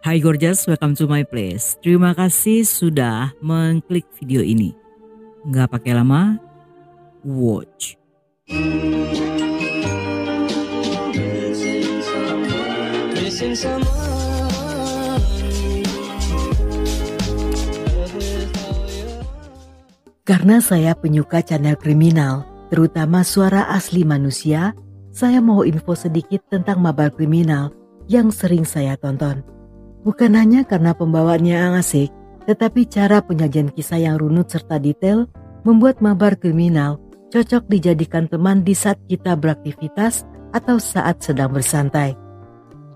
Hai Gorgeous, welcome to my place. Terima kasih sudah mengklik video ini. Nggak pakai lama, watch. Karena saya penyuka channel kriminal, terutama suara asli manusia, saya mau info sedikit tentang Mabar Kriminal yang sering saya tonton. Bukan hanya karena pembawaannya yang asik, tetapi cara penyajian kisah yang runut serta detail membuat Mabar Kriminal cocok dijadikan teman di saat kita beraktivitas atau saat sedang bersantai.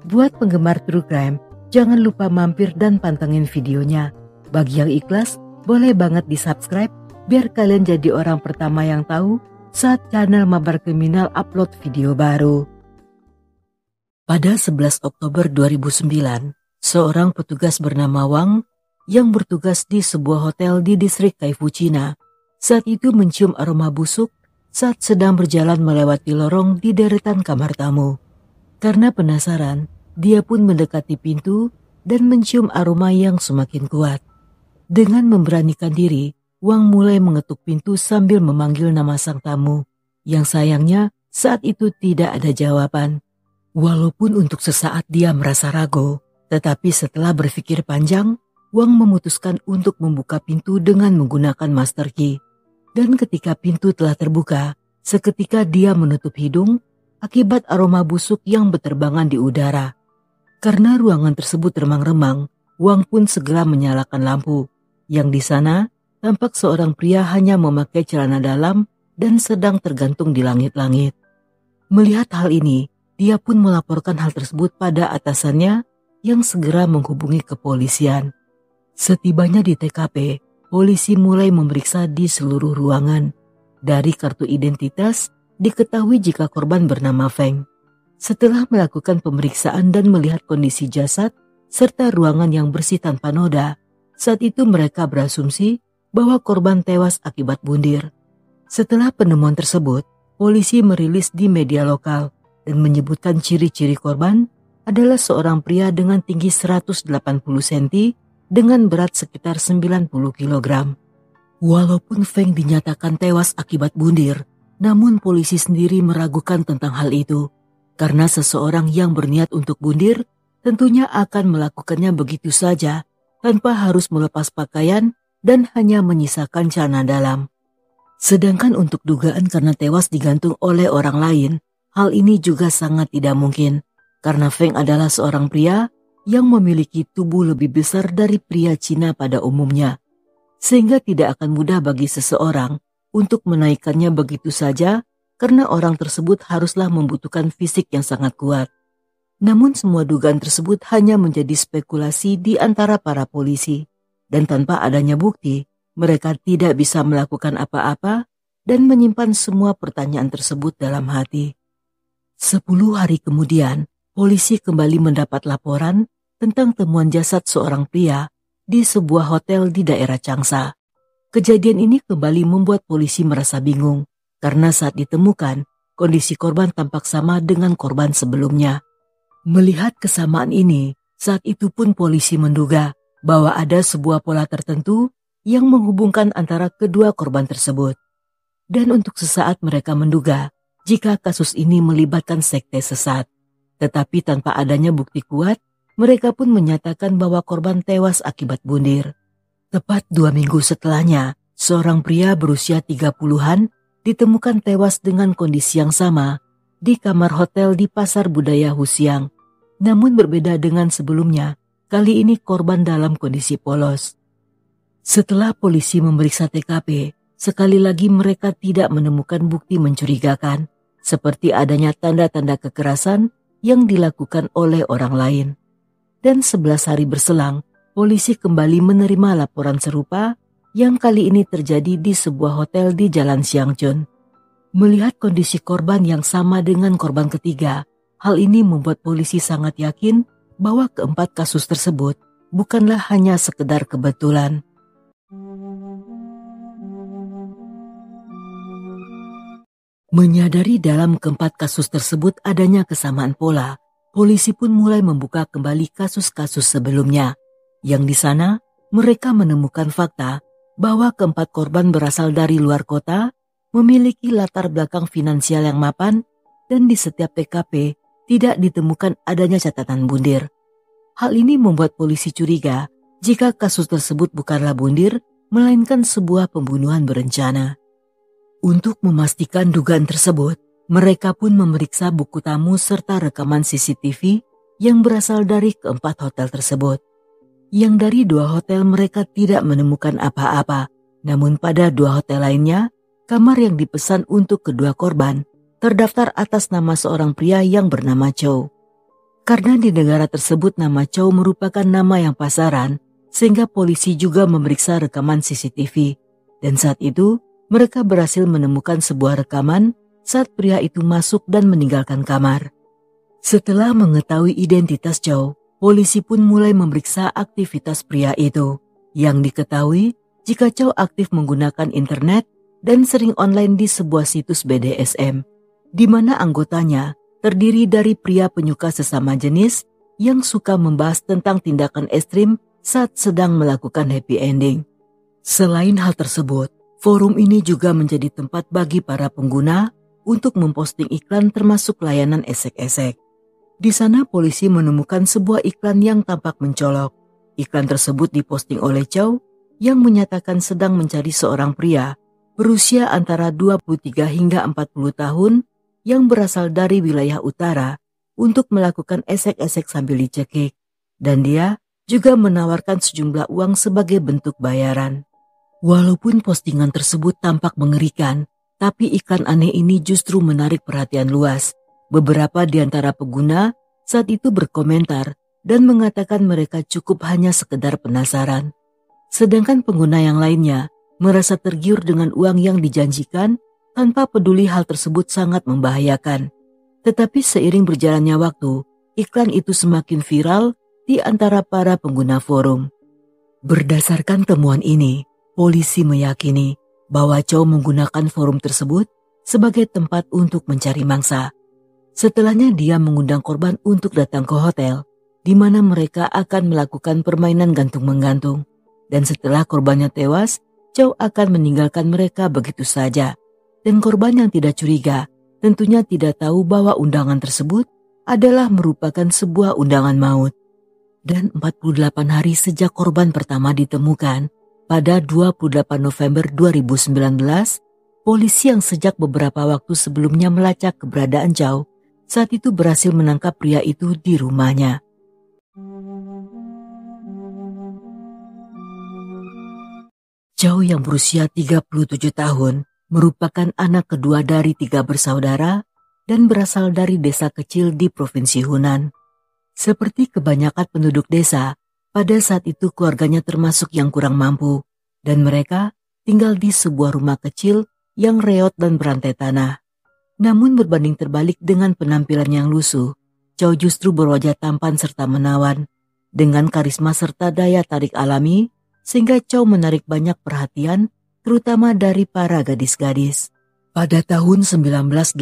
Buat penggemar true crime, jangan lupa mampir dan pantengin videonya. Bagi yang ikhlas, boleh banget di-subscribe biar kalian jadi orang pertama yang tahu saat channel Mabar Kriminal upload video baru. Pada 11 Oktober 2009, seorang petugas bernama Wang yang bertugas di sebuah hotel di distrik Kaifu, Cina, saat itu mencium aroma busuk saat sedang berjalan melewati lorong di deretan kamar tamu. Karena penasaran, dia pun mendekati pintu dan mencium aroma yang semakin kuat. Dengan memberanikan diri, Wang mulai mengetuk pintu sambil memanggil nama sang tamu, yang sayangnya saat itu tidak ada jawaban. Walaupun untuk sesaat dia merasa ragu, tetapi setelah berpikir panjang, Wang memutuskan untuk membuka pintu dengan menggunakan master key. Dan ketika pintu telah terbuka, seketika dia menutup hidung akibat aroma busuk yang berterbangan di udara. Karena ruangan tersebut remang-remang, Wang pun segera menyalakan lampu. Yang di sana, tampak seorang pria hanya memakai celana dalam dan sedang tergantung di langit-langit. Melihat hal ini, dia pun melaporkan hal tersebut pada atasannya yang segera menghubungi kepolisian. Setibanya di TKP, polisi mulai memeriksa di seluruh ruangan. Dari kartu identitas, diketahui jika korban bernama Feng. Setelah melakukan pemeriksaan dan melihat kondisi jasad, serta ruangan yang bersih tanpa noda, saat itu mereka berasumsi bahwa korban tewas akibat bunuh. Setelah penemuan tersebut, polisi merilis di media lokal dan menyebutkan ciri-ciri korban adalah seorang pria dengan tinggi 180 cm dengan berat sekitar 90 kg. Walaupun Feng dinyatakan tewas akibat bunuh, namun polisi sendiri meragukan tentang hal itu. Karena seseorang yang berniat untuk bunuh tentunya akan melakukannya begitu saja tanpa harus melepas pakaian dan hanya menyisakan celana dalam. Sedangkan untuk dugaan karena tewas digantung oleh orang lain, hal ini juga sangat tidak mungkin. Karena Feng adalah seorang pria yang memiliki tubuh lebih besar dari pria Cina pada umumnya. Sehingga tidak akan mudah bagi seseorang untuk menaikkannya begitu saja karena orang tersebut haruslah membutuhkan fisik yang sangat kuat. Namun semua dugaan tersebut hanya menjadi spekulasi di antara para polisi. Dan tanpa adanya bukti, mereka tidak bisa melakukan apa-apa dan menyimpan semua pertanyaan tersebut dalam hati. 10 hari kemudian, polisi kembali mendapat laporan tentang temuan jasad seorang pria di sebuah hotel di daerah Changsha. Kejadian ini kembali membuat polisi merasa bingung karena saat ditemukan, kondisi korban tampak sama dengan korban sebelumnya. Melihat kesamaan ini, saat itu pun polisi menduga bahwa ada sebuah pola tertentu yang menghubungkan antara kedua korban tersebut. Dan untuk sesaat mereka menduga jika kasus ini melibatkan sekte sesat. Tetapi tanpa adanya bukti kuat, mereka pun menyatakan bahwa korban tewas akibat bunuh. Tepat 2 minggu setelahnya, seorang pria berusia 30-an ditemukan tewas dengan kondisi yang sama di kamar hotel di Pasar Budaya Husiang. Namun berbeda dengan sebelumnya, kali ini korban dalam kondisi polos. Setelah polisi memeriksa TKP, sekali lagi mereka tidak menemukan bukti mencurigakan, seperti adanya tanda-tanda kekerasan yang dilakukan oleh orang lain. Dan 11 hari berselang, polisi kembali menerima laporan serupa yang kali ini terjadi di sebuah hotel di Jalan Xiangchun. Melihat kondisi korban yang sama dengan korban ketiga, hal ini membuat polisi sangat yakin bahwa keempat kasus tersebut bukanlah hanya sekedar kebetulan. Menyadari dalam keempat kasus tersebut adanya kesamaan pola, polisi pun mulai membuka kembali kasus-kasus sebelumnya, yang di sana mereka menemukan fakta bahwa keempat korban berasal dari luar kota, memiliki latar belakang finansial yang mapan, dan di setiap TKP tidak ditemukan adanya catatan bundir. Hal ini membuat polisi curiga jika kasus tersebut bukanlah bundir, melainkan sebuah pembunuhan berencana. Untuk memastikan dugaan tersebut, mereka pun memeriksa buku tamu serta rekaman CCTV yang berasal dari keempat hotel tersebut. Yang dari 2 hotel mereka tidak menemukan apa-apa, namun pada 2 hotel lainnya, kamar yang dipesan untuk kedua korban terdaftar atas nama seorang pria yang bernama Chow. Karena di negara tersebut nama Chow merupakan nama yang pasaran, sehingga polisi juga memeriksa rekaman CCTV. Dan saat itu, mereka berhasil menemukan sebuah rekaman saat pria itu masuk dan meninggalkan kamar. Setelah mengetahui identitas Chow, polisi pun mulai memeriksa aktivitas pria itu. Yang diketahui, jika Chow aktif menggunakan internet dan sering online di sebuah situs BDSM, di mana anggotanya terdiri dari pria penyuka sesama jenis yang suka membahas tentang tindakan ekstrim saat sedang melakukan happy ending. Selain hal tersebut, forum ini juga menjadi tempat bagi para pengguna untuk memposting iklan termasuk layanan esek-esek. Di sana polisi menemukan sebuah iklan yang tampak mencolok. Iklan tersebut diposting oleh Chow yang menyatakan sedang mencari seorang pria berusia antara 23 hingga 40 tahun yang berasal dari wilayah utara untuk melakukan esek-esek sambil dicekik, dan dia juga menawarkan sejumlah uang sebagai bentuk bayaran. Walaupun postingan tersebut tampak mengerikan, tapi iklan aneh ini justru menarik perhatian luas. Beberapa di antara pengguna saat itu berkomentar dan mengatakan mereka cukup hanya sekedar penasaran. Sedangkan pengguna yang lainnya merasa tergiur dengan uang yang dijanjikan tanpa peduli hal tersebut sangat membahayakan. Tetapi seiring berjalannya waktu, iklan itu semakin viral di antara para pengguna forum. Berdasarkan temuan ini, polisi meyakini bahwa Chow menggunakan forum tersebut sebagai tempat untuk mencari mangsa. Setelahnya dia mengundang korban untuk datang ke hotel, di mana mereka akan melakukan permainan gantung-menggantung. Dan setelah korbannya tewas, Chow akan meninggalkan mereka begitu saja. Dan korban yang tidak curiga tentunya tidak tahu bahwa undangan tersebut adalah merupakan sebuah undangan maut. Dan 48 hari sejak korban pertama ditemukan, pada 28 November 2019, polisi yang sejak beberapa waktu sebelumnya melacak keberadaan Chow, saat itu berhasil menangkap pria itu di rumahnya. Chow yang berusia 37 tahun merupakan anak kedua dari 3 bersaudara dan berasal dari desa kecil di Provinsi Hunan. Seperti kebanyakan penduduk desa, pada saat itu keluarganya termasuk yang kurang mampu, dan mereka tinggal di sebuah rumah kecil yang reot dan berantai tanah. Namun berbanding terbalik dengan penampilan yang lusuh, Chow justru berwajah tampan serta menawan, dengan karisma serta daya tarik alami, sehingga Chow menarik banyak perhatian terutama dari para gadis-gadis. Pada tahun 1989,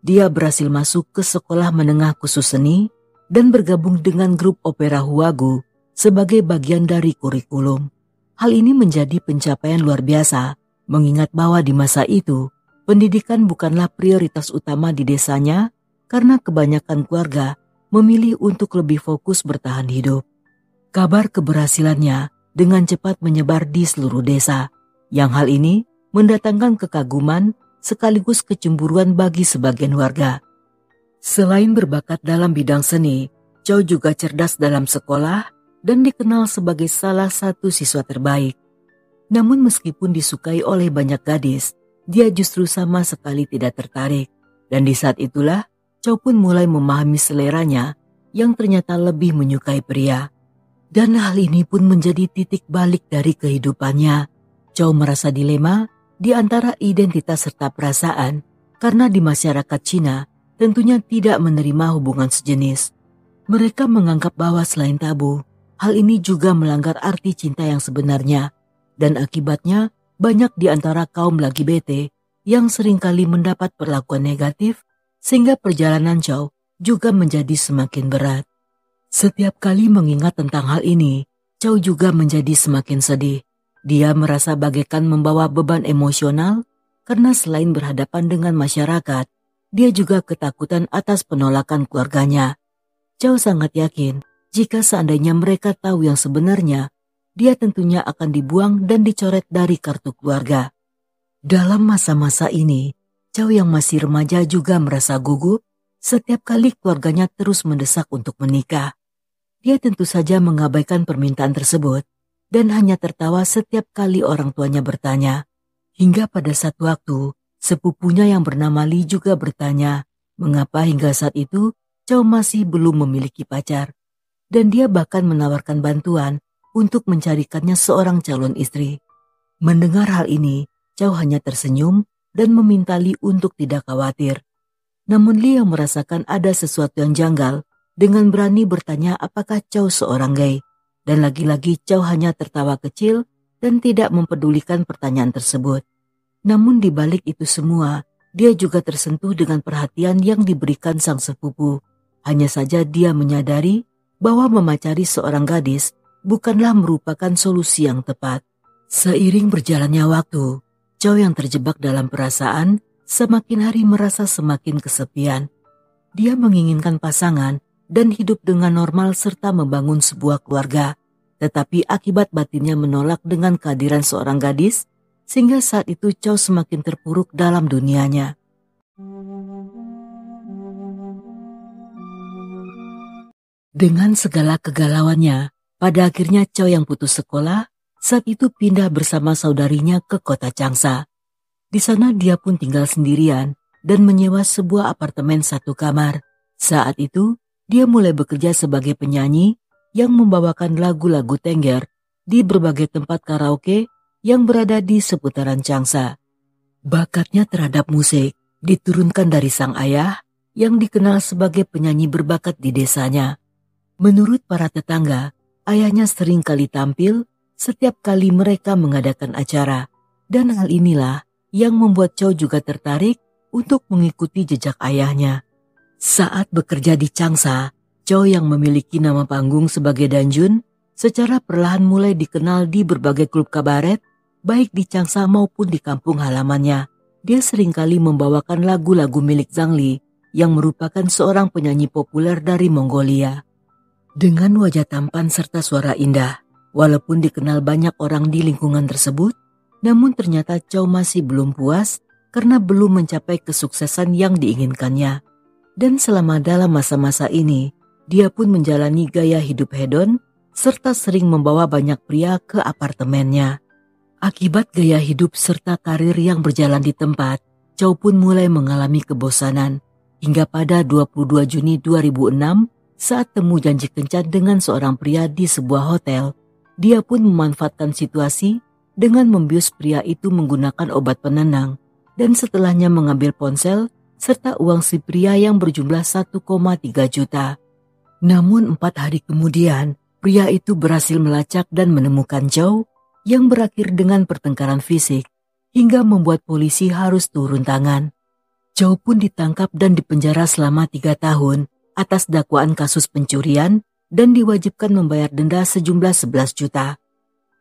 dia berhasil masuk ke sekolah menengah khusus seni dan bergabung dengan grup opera Huagu sebagai bagian dari kurikulum. Hal ini menjadi pencapaian luar biasa, mengingat bahwa di masa itu, pendidikan bukanlah prioritas utama di desanya karena kebanyakan keluarga memilih untuk lebih fokus bertahan hidup. Kabar keberhasilannya dengan cepat menyebar di seluruh desa, yang hal ini mendatangkan kekaguman sekaligus kecemburuan bagi sebagian warga. Selain berbakat dalam bidang seni, Chow juga cerdas dalam sekolah dan dikenal sebagai salah satu siswa terbaik. Namun meskipun disukai oleh banyak gadis, dia justru sama sekali tidak tertarik. Dan di saat itulah, Chow pun mulai memahami seleranya yang ternyata lebih menyukai pria. Dan hal ini pun menjadi titik balik dari kehidupannya. Chow merasa dilema di antara identitas serta perasaan karena di masyarakat Cina tentunya tidak menerima hubungan sejenis. Mereka menganggap bahwa selain tabu, hal ini juga melanggar arti cinta yang sebenarnya, dan akibatnya banyak di antara kaum LGBT yang seringkali mendapat perlakuan negatif sehingga perjalanan Chow juga menjadi semakin berat. Setiap kali mengingat tentang hal ini, Chow juga menjadi semakin sedih. Dia merasa bagaikan membawa beban emosional karena selain berhadapan dengan masyarakat, dia juga ketakutan atas penolakan keluarganya. Chow sangat yakin jika seandainya mereka tahu yang sebenarnya, dia tentunya akan dibuang dan dicoret dari kartu keluarga. Dalam masa-masa ini, Chow yang masih remaja juga merasa gugup setiap kali keluarganya terus mendesak untuk menikah. Dia tentu saja mengabaikan permintaan tersebut dan hanya tertawa setiap kali orang tuanya bertanya. Hingga pada satu waktu, sepupunya yang bernama Lee juga bertanya mengapa hingga saat itu Chow masih belum memiliki pacar. Dan dia bahkan menawarkan bantuan untuk mencarikannya seorang calon istri. Mendengar hal ini, Chow hanya tersenyum dan meminta Lee untuk tidak khawatir. Namun Lee yang merasakan ada sesuatu yang janggal, dengan berani bertanya apakah Chow seorang gay. Dan lagi-lagi Chow hanya tertawa kecil dan tidak mempedulikan pertanyaan tersebut. Namun di balik itu semua, dia juga tersentuh dengan perhatian yang diberikan sang sepupu. Hanya saja dia menyadari bahwa memacari seorang gadis bukanlah merupakan solusi yang tepat. Seiring berjalannya waktu, Chow yang terjebak dalam perasaan semakin hari merasa semakin kesepian. Dia menginginkan pasangan dan hidup dengan normal serta membangun sebuah keluarga. Tetapi akibat batinnya menolak dengan kehadiran seorang gadis, sehingga saat itu Chow semakin terpuruk dalam dunianya. Dengan segala kegalauannya, pada akhirnya Chow yang putus sekolah, saat itu pindah bersama saudarinya ke kota Changsha. Di sana dia pun tinggal sendirian dan menyewa sebuah apartemen satu kamar. Saat itu, dia mulai bekerja sebagai penyanyi yang membawakan lagu-lagu Tengger di berbagai tempat karaoke yang berada di seputaran Changsha. Bakatnya terhadap musik diturunkan dari sang ayah yang dikenal sebagai penyanyi berbakat di desanya. Menurut para tetangga, ayahnya sering kali tampil setiap kali mereka mengadakan acara. Dan hal inilah yang membuat Chow juga tertarik untuk mengikuti jejak ayahnya. Saat bekerja di Changsha, Chow yang memiliki nama panggung sebagai Danjun secara perlahan mulai dikenal di berbagai klub kabaret, baik di Changsha maupun di kampung halamannya. Dia seringkali membawakan lagu-lagu milik Zhang Li yang merupakan seorang penyanyi populer dari Mongolia. Dengan wajah tampan serta suara indah, walaupun dikenal banyak orang di lingkungan tersebut, namun ternyata Chow masih belum puas karena belum mencapai kesuksesan yang diinginkannya. Dan selama dalam masa-masa ini, dia pun menjalani gaya hidup hedon serta sering membawa banyak pria ke apartemennya. Akibat gaya hidup serta karir yang berjalan di tempat, Chow pun mulai mengalami kebosanan. Hingga pada 22 Juni 2006, saat temu janji kencan dengan seorang pria di sebuah hotel, dia pun memanfaatkan situasi dengan membius pria itu menggunakan obat penenang dan setelahnya mengambil ponsel serta uang si pria yang berjumlah 1,3 juta. Namun 4 hari kemudian, pria itu berhasil melacak dan menemukan Chow yang berakhir dengan pertengkaran fisik hingga membuat polisi harus turun tangan. Chow pun ditangkap dan dipenjara selama 3 tahun atas dakwaan kasus pencurian dan diwajibkan membayar denda sejumlah 11 juta.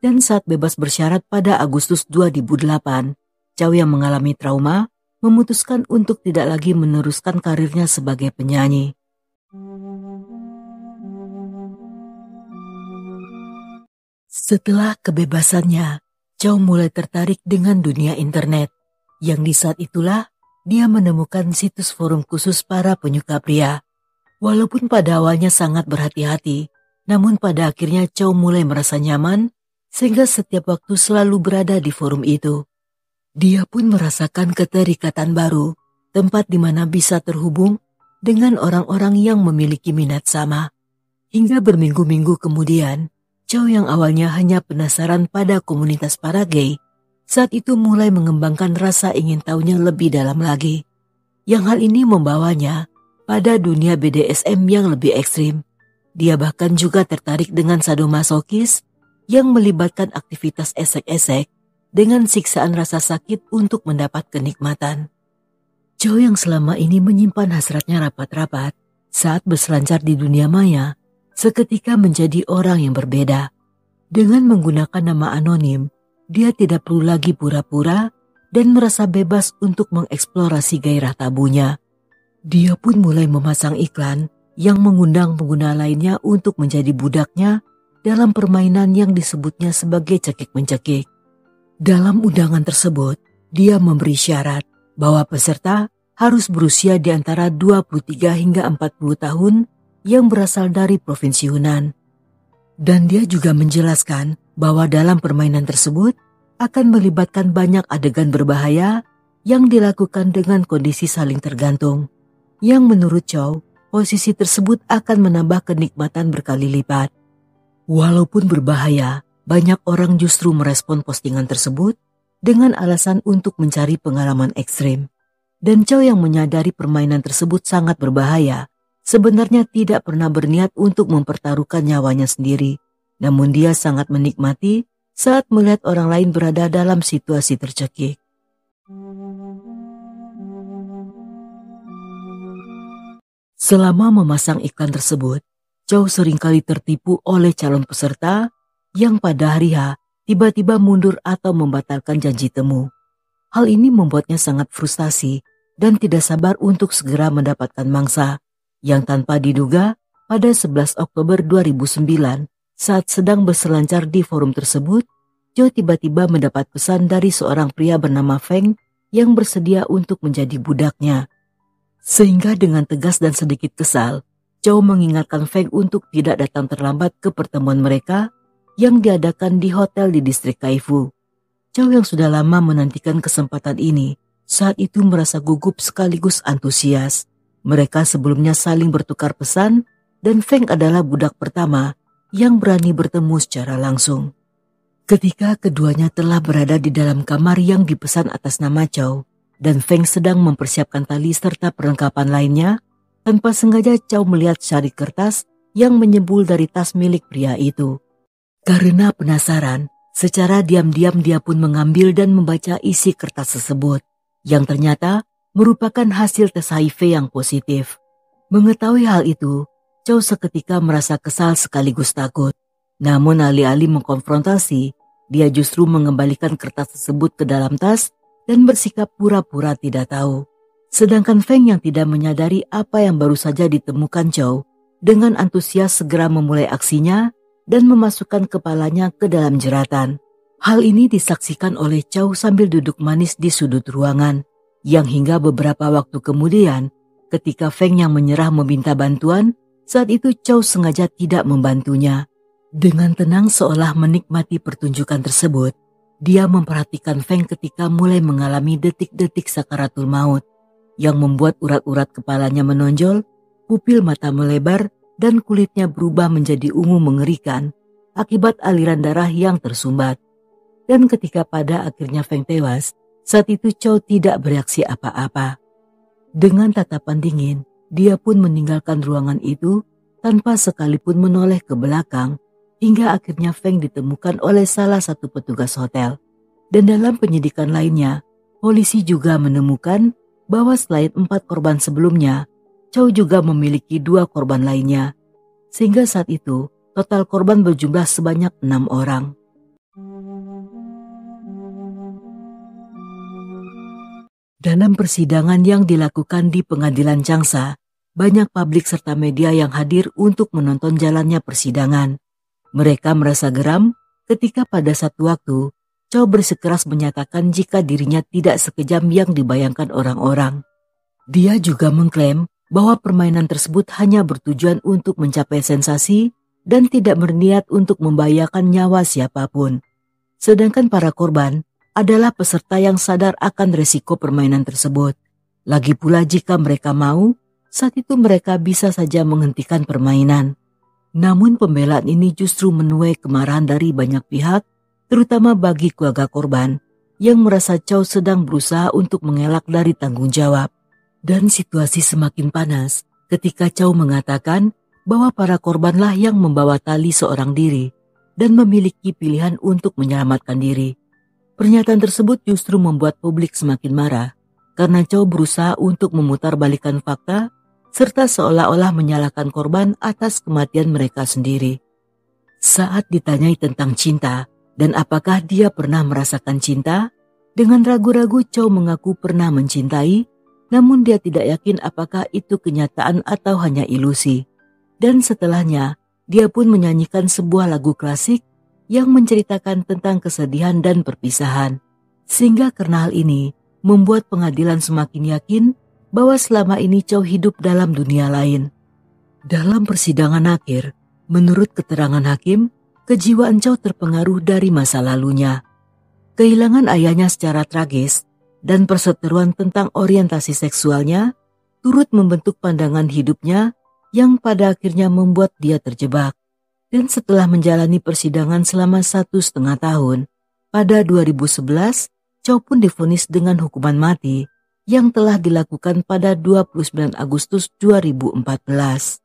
Dan saat bebas bersyarat pada Agustus 2008, Chow yang mengalami trauma memutuskan untuk tidak lagi meneruskan karirnya sebagai penyanyi. Setelah kebebasannya, Chow mulai tertarik dengan dunia internet, yang di saat itulah dia menemukan situs forum khusus para penyuka pria. Walaupun pada awalnya sangat berhati-hati, namun pada akhirnya Chow mulai merasa nyaman, sehingga setiap waktu selalu berada di forum itu. Dia pun merasakan keterikatan baru, tempat di mana bisa terhubung dengan orang-orang yang memiliki minat sama. Hingga berminggu-minggu kemudian, Chow yang awalnya hanya penasaran pada komunitas para gay, saat itu mulai mengembangkan rasa ingin tahunya lebih dalam lagi. Yang hal ini membawanya pada dunia BDSM yang lebih ekstrim. Dia bahkan juga tertarik dengan sadomasokis yang melibatkan aktivitas esek-esek dengan siksaan rasa sakit untuk mendapat kenikmatan. Chow yang selama ini menyimpan hasratnya rapat-rapat, Saat berselancar di dunia maya, seketika menjadi orang yang berbeda. Dengan menggunakan nama anonim, dia tidak perlu lagi pura-pura dan merasa bebas untuk mengeksplorasi gairah tabunya. Dia pun mulai memasang iklan yang mengundang pengguna lainnya untuk menjadi budaknya dalam permainan yang disebutnya sebagai cekik-mencekik. Dalam undangan tersebut, dia memberi syarat bahwa peserta harus berusia di antara 23 hingga 40 tahun yang berasal dari Provinsi Hunan. Dan dia juga menjelaskan bahwa dalam permainan tersebut akan melibatkan banyak adegan berbahaya yang dilakukan dengan kondisi saling tergantung. Yang menurut Chow, posisi tersebut akan menambah kenikmatan berkali lipat. Walaupun berbahaya, banyak orang justru merespon postingan tersebut dengan alasan untuk mencari pengalaman ekstrim. Dan Chow yang menyadari permainan tersebut sangat berbahaya, sebenarnya tidak pernah berniat untuk mempertaruhkan nyawanya sendiri. Namun dia sangat menikmati saat melihat orang lain berada dalam situasi tercekik. Selama memasang iklan tersebut, Chow seringkali tertipu oleh calon peserta yang pada hari H tiba-tiba mundur atau membatalkan janji temu. Hal ini membuatnya sangat frustasi dan tidak sabar untuk segera mendapatkan mangsa, yang tanpa diduga pada 11 Oktober 2009 saat sedang berselancar di forum tersebut, Chow tiba-tiba mendapat pesan dari seorang pria bernama Feng yang bersedia untuk menjadi budaknya. Sehingga dengan tegas dan sedikit kesal, Chow mengingatkan Feng untuk tidak datang terlambat ke pertemuan mereka yang diadakan di hotel di distrik Kaifu. Chow yang sudah lama menantikan kesempatan ini, saat itu merasa gugup sekaligus antusias. Mereka sebelumnya saling bertukar pesan dan Feng adalah budak pertama yang berani bertemu secara langsung. Ketika keduanya telah berada di dalam kamar yang dipesan atas nama Chow, dan Feng sedang mempersiapkan tali serta perlengkapan lainnya, tanpa sengaja Chow melihat syarik kertas yang menyembul dari tas milik pria itu. Karena penasaran, secara diam-diam dia pun mengambil dan membaca isi kertas tersebut, yang ternyata merupakan hasil tes HIV yang positif. Mengetahui hal itu, Chow seketika merasa kesal sekaligus takut. Namun alih-alih mengkonfrontasi, dia justru mengembalikan kertas tersebut ke dalam tas dan bersikap pura-pura tidak tahu. Sedangkan Feng yang tidak menyadari apa yang baru saja ditemukan Chow, dengan antusias segera memulai aksinya dan memasukkan kepalanya ke dalam jeratan. Hal ini disaksikan oleh Chow sambil duduk manis di sudut ruangan, yang hingga beberapa waktu kemudian, ketika Feng yang menyerah meminta bantuan, saat itu Chow sengaja tidak membantunya. Dengan tenang seolah menikmati pertunjukan tersebut, dia memperhatikan Feng ketika mulai mengalami detik-detik sakaratul maut, yang membuat urat-urat kepalanya menonjol, pupil mata melebar, dan kulitnya berubah menjadi ungu mengerikan akibat aliran darah yang tersumbat. Dan ketika pada akhirnya Feng tewas, saat itu Chow tidak bereaksi apa-apa. Dengan tatapan dingin, dia pun meninggalkan ruangan itu tanpa sekalipun menoleh ke belakang, hingga akhirnya Feng ditemukan oleh salah satu petugas hotel. Dan dalam penyidikan lainnya, polisi juga menemukan bahwa selain 4 korban sebelumnya, Chow juga memiliki 2 korban lainnya. Sehingga saat itu, total korban berjumlah sebanyak 6 orang. Dalam persidangan yang dilakukan di pengadilan Changsha, banyak publik serta media yang hadir untuk menonton jalannya persidangan. Mereka merasa geram ketika pada satu waktu, Chow bersikeras menyatakan jika dirinya tidak sekejam yang dibayangkan orang-orang. Dia juga mengklaim bahwa permainan tersebut hanya bertujuan untuk mencapai sensasi dan tidak berniat untuk membahayakan nyawa siapapun. Sedangkan para korban adalah peserta yang sadar akan resiko permainan tersebut. Lagi pula jika mereka mau, saat itu mereka bisa saja menghentikan permainan. Namun pembelaan ini justru menuai kemarahan dari banyak pihak, terutama bagi keluarga korban, yang merasa Chow sedang berusaha untuk mengelak dari tanggung jawab. Dan situasi semakin panas ketika Chow mengatakan bahwa para korbanlah yang membawa tali seorang diri dan memiliki pilihan untuk menyelamatkan diri. Pernyataan tersebut justru membuat publik semakin marah karena Chow berusaha untuk memutarbalikkan fakta serta seolah-olah menyalahkan korban atas kematian mereka sendiri. Saat ditanyai tentang cinta dan apakah dia pernah merasakan cinta, dengan ragu-ragu Chow mengaku pernah mencintai, namun dia tidak yakin apakah itu kenyataan atau hanya ilusi. Dan setelahnya, dia pun menyanyikan sebuah lagu klasik yang menceritakan tentang kesedihan dan perpisahan. Sehingga karena hal ini, membuat pengadilan semakin yakin bahwa selama ini Chow hidup dalam dunia lain. Dalam persidangan akhir, menurut keterangan hakim, kejiwaan Chow terpengaruh dari masa lalunya. Kehilangan ayahnya secara tragis dan perseteruan tentang orientasi seksualnya turut membentuk pandangan hidupnya yang pada akhirnya membuat dia terjebak. Dan setelah menjalani persidangan selama 1,5 tahun, pada 2011, Chow pun divonis dengan hukuman mati yang telah dilakukan pada 29 Agustus 2014.